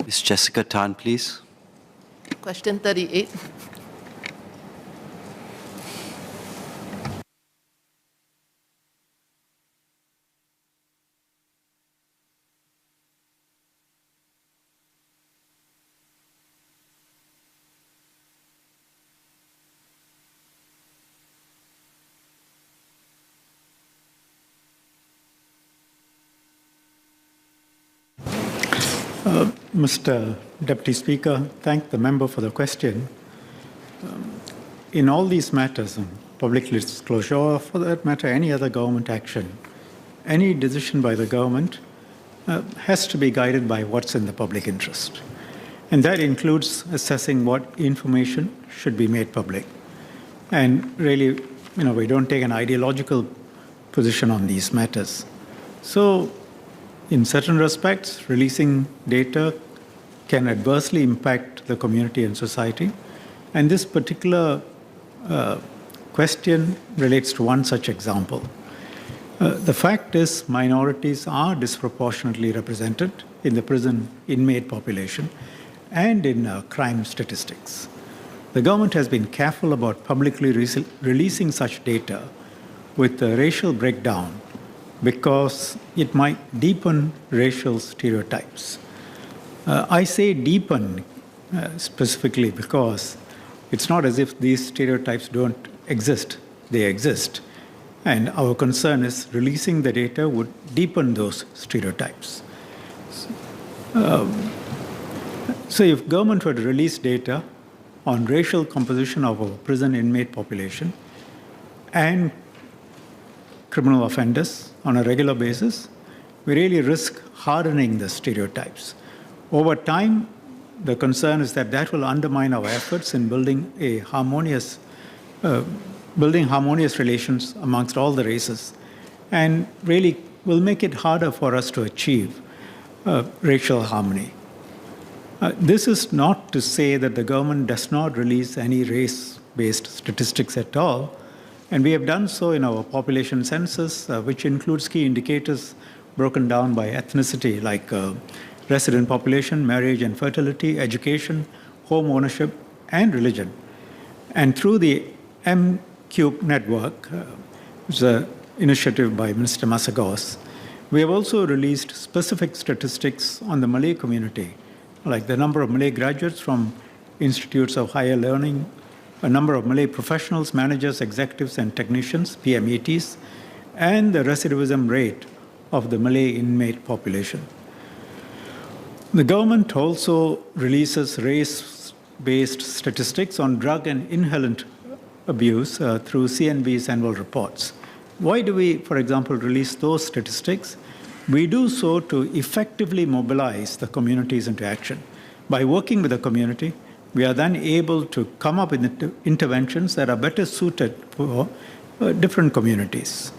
Ms. Jessica Tan, please. Question 38. Mr. Deputy Speaker, thank the member for the question. In all these matters, public disclosure, or for that matter, any other government action, any decision by the government has to be guided by what's in the public interest. And that includes assessing what information should be made public. And really, we don't take an ideological position on these matters. So, in certain respects, releasing data can adversely impact the community and society. And this particular question relates to one such example. The fact is, minorities are disproportionately represented in the prison inmate population and in crime statistics. The government has been careful about publicly releasing such data with a racial breakdown because it might deepen racial stereotypes. I say deepen specifically because it's not as if these stereotypes don't exist. They exist. And our concern is releasing the data would deepen those stereotypes. So if government were to release data on racial composition of our prison inmate population and criminal offenders on a regular basis, we really risk hardening the stereotypes. Over time, the concern is that that will undermine our efforts in building harmonious relations amongst all the races, and really will make it harder for us to achieve racial harmony. This is not to say that the government does not release any race-based statistics at all, and we have done so in our population census, which includes key indicators broken down by ethnicity, like resident population, marriage and fertility, education, home ownership, and religion. And through the M-Cube network, which is an initiative by Minister Masagos, we have also released specific statistics on the Malay community, like the number of Malay graduates from institutes of higher learning, a number of Malay professionals, managers, executives, and technicians, PMETs, and the recidivism rate of the Malay inmate population. The government also releases race-based statistics on drug and inhalant abuse through CNB's annual reports. Why do we, for example, release those statistics? We do so to effectively mobilize the communities into action. By working with the community, we are then able to come up with interventions that are better suited for different communities.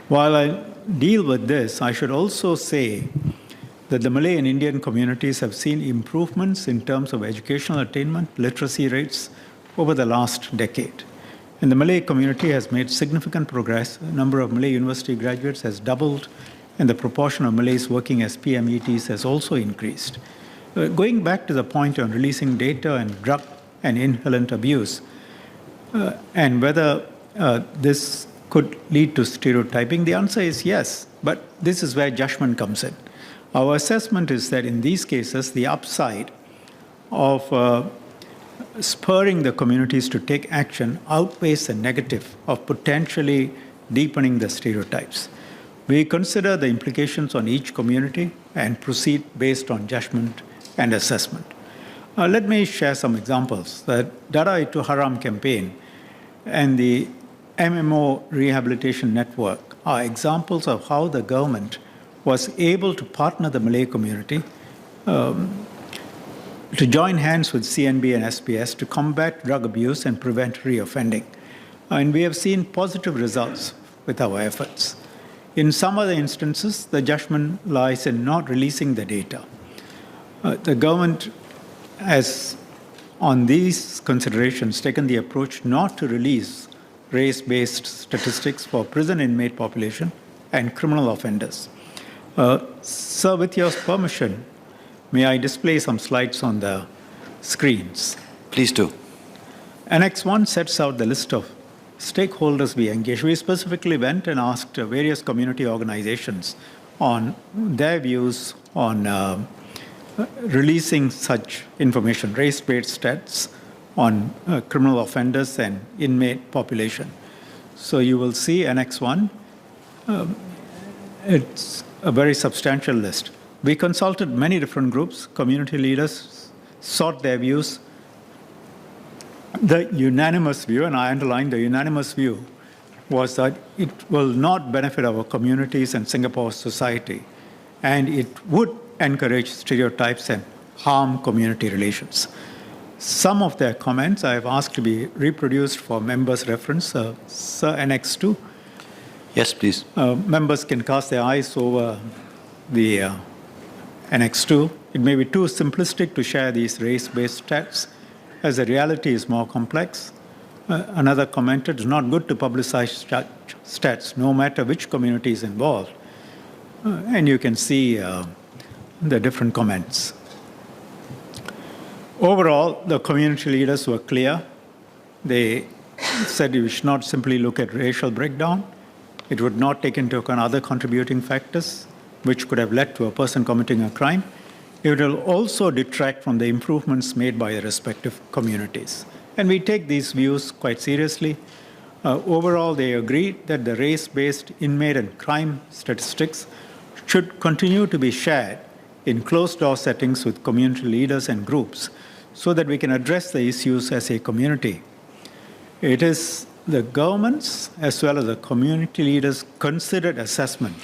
While I deal with this, I should also say that the Malay and Indian communities have seen improvements in terms of educational attainment, literacy rates over the last decade. And the Malay community has made significant progress. The number of Malay university graduates has doubled, and the proportion of Malays working as PMETs has also increased. Going back to the point on releasing data on drug and inhalant abuse, and whether this could lead to stereotyping, the answer is yes, but this is where judgment comes in. Our assessment is that in these cases, the upside of spurring the communities to take action outweighs the negative of potentially deepening the stereotypes. We consider the implications on each community and proceed based on judgment and assessment. Let me share some examples. The Dara Itu Haram campaign and the MMO Rehabilitation Network are examples of how the government was able to partner the Malay community to join hands with CNB and SPS to combat drug abuse and prevent reoffending. And we have seen positive results with our efforts. In some other instances, the judgment lies in not releasing the data. The government has, on these considerations, taken the approach not to release race-based statistics for prison inmate population and criminal offenders. So with your permission, May I display some slides on the screens? Please do. Annex 1 sets out the list of stakeholders we engage. We specifically went and asked various community organizations on their views on releasing such information, race-based stats on criminal offenders and inmate population. So you will see Annex 1. It's a very substantial list. We consulted many different groups, community leaders, sought their views. The unanimous view, and I underline the unanimous view, was that it will not benefit our communities and Singapore society, and it would encourage stereotypes and harm community relations. Some of their comments I have asked to be reproduced for members' reference. Sir, Annex 2. Yes, please. Members can cast their eyes over the Annex 2. It may be too simplistic to share these race-based stats, as the reality is more complex. Another commented, it's not good to publicize stats, no matter which community is involved. And you can see the different comments. Overall, the community leaders were clear. They said we should not simply look at racial breakdown. It would not take into account other contributing factors, which could have led to a person committing a crime. It will also detract from the improvements made by the respective communities. And we take these views quite seriously. Overall, they agree that the race-based inmate and crime statistics should continue to be shared in closed-door settings with community leaders and groups so that we can address the issues as a community. It is the government's as well as the community leaders' considered assessment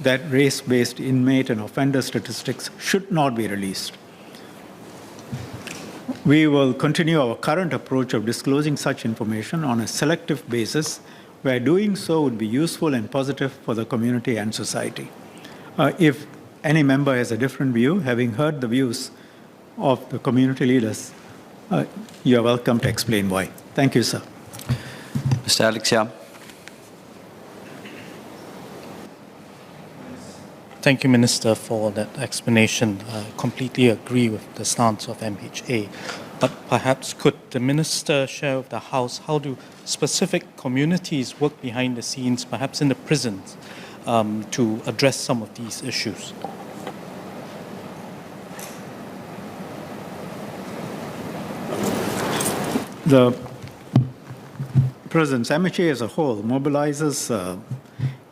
that race-based inmate and offender statistics should not be released. We will continue our current approach of disclosing such information on a selective basis, where doing so would be useful and positive for the community and society. If any member has a different view, having heard the views of the community leaders, you are welcome to explain why. Thank you, sir. Mr. Alex Yam. Thank you, Minister, for that explanation. I completely agree with the stance of MHA. But perhaps could the Minister share with the House how do specific communities work behind the scenes, perhaps in the prisons, to address some of these issues? The prisons, MHA as a whole, mobilizes a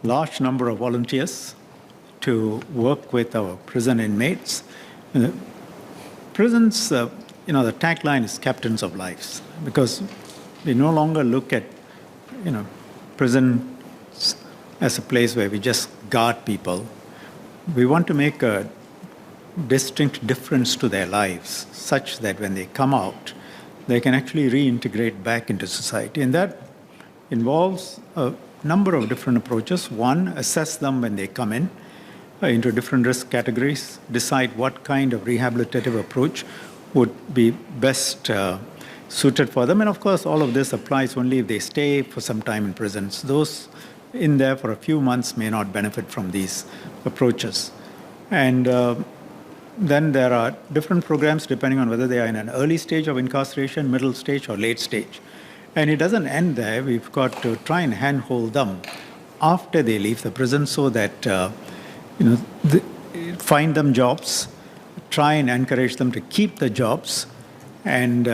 large number of volunteers to work with our prison inmates. Prisons, the tagline is captains of lives, because we no longer look at, prison as a place where we just guard people. We want to make a distinct difference to their lives, such that when they come out, they can actually reintegrate back into society. And that involves a number of different approaches. One, assess them when they come in into different risk categories, decide what kind of rehabilitative approach would be best suited for them. And of course, all of this applies only if they stay for some time in prisons. Those in there for a few months may not benefit from these approaches. And then there are different programs depending on whether they are in an early stage of incarceration, middle stage, or late stage. And it doesn't end there. We've got to try and handhold them after they leave the prison so that find them jobs, try and encourage them to keep the jobs, and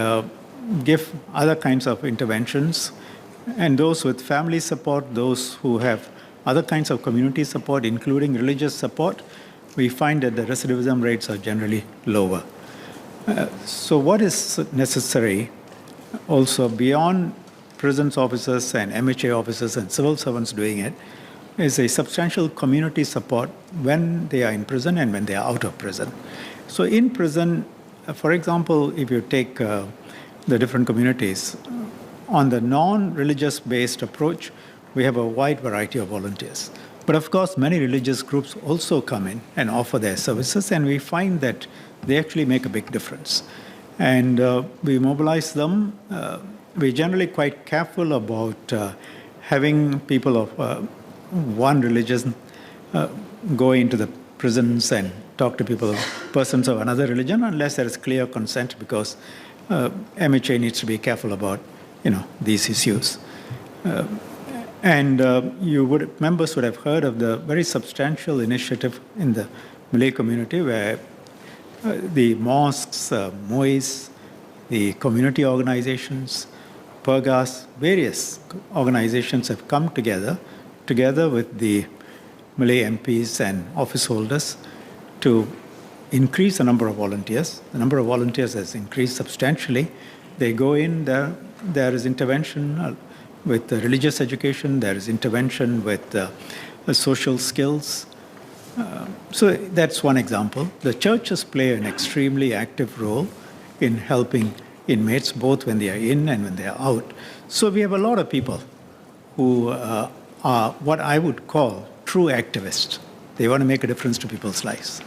give other kinds of interventions. And those with family support, those who have other kinds of community support, including religious support, we find that the recidivism rates are generally lower. So what is necessary also beyond prisons officers and MHA officers and civil servants doing it is a substantial community support when they are in prison and when they are out of prison. So in prison, for example, if you take the different communities, on the non-religious based approach, we have a wide variety of volunteers. But of course, many religious groups also come in and offer their services, and we find that they actually make a big difference. And we mobilize them. We're generally quite careful about having people of one religion go into the prisons and talk to people persons of another religion unless there is clear consent, because MHA needs to be careful about, these issues. And members would have heard of the very substantial initiative in the Malay community where the mosques, MOIs, the community organizations, Pergas, various organizations have come together with the Malay MPs and office holders to increase the number of volunteers. The number of volunteers has increased substantially. They go in, there is intervention with religious education, there is intervention with social skills. So that's one example. The churches play an extremely active role in helping inmates, both when they are in and when they are out. So we have a lot of people who are what I would call true activists. They want to make a difference to people's lives.